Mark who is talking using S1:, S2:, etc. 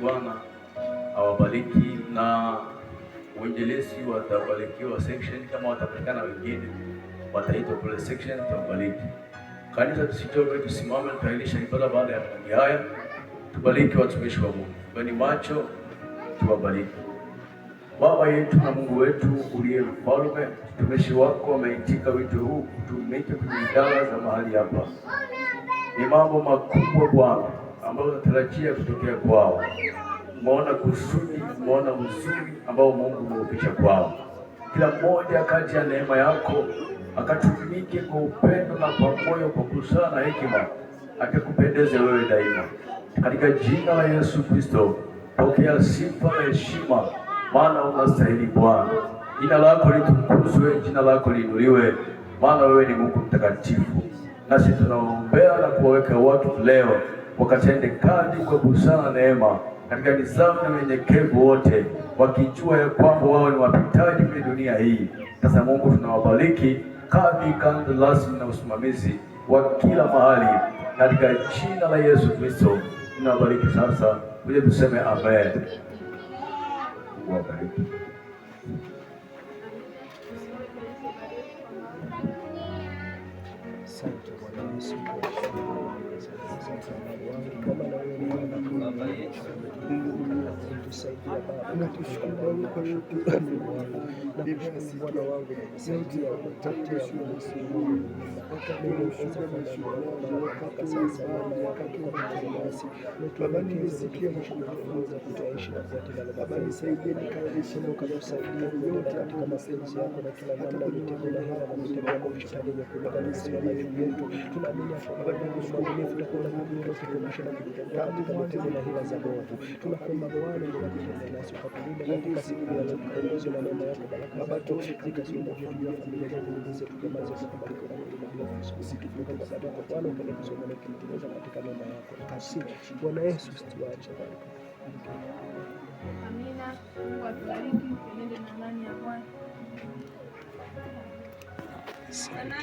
S1: Bwana awabariki, na uinjilisti watabarikiwa section, kama watapatikana wengine wataitwa kule section, tuwabariki. Kanisa tusichoke, tusimame, tutailisha ibada baada ya maombi haya. Tubariki watumishi wa Mungu, tuweni macho, tuwabariki. Baba yetu na Mungu wetu uliye mfalme, mtumishi wako ameitika wito huu kutumika kwenye idara za mahali hapa. Ni mambo makubwa Bwana ambayo tunatarajia kutokea kwao. Umeona kusudi, umeona uzuri ambao Mungu umeupisha kwao. Kila mmoja kati ya neema yako akatumike kwa upendo na kwa moyo, kwa busara na hekima, akakupendeze wewe daima. Katika jina la Yesu Kristo, pokea sifa na heshima, maana unastahili Bwana. Jina lako litukuzwe, jina lako liinuliwe, maana wewe ni Mungu mtakatifu. Nasi tunaombea na kuwaweka watu leo wakatende kazi kwa busara na neema, katika nidhamu na unyenyekevu wote, wakijua ya kwamba wao ni wapitaji kwenye dunia hii. Sasa Mungu tunawabariki kadri kanza rasmi na usimamizi wa kila mahali, katika jina la Yesu Kristo tunawabariki. Sasa uje tuseme amen. Wabariki.
S2: Tunakuomba Bwana ndio nasi ukatulinda katika siku ya kuongoza na neema yako baraka zetu zikazidi kufikia familia zetu tukamaze kubariki na kutubariki usitufunge kwa sababu Bwana upende kusoma na kuendeleza katika neema yako. Kasi Bwana Yesu tuache baraka.
S3: Amina. Mungu atubariki, tuende na amani ya Bwana.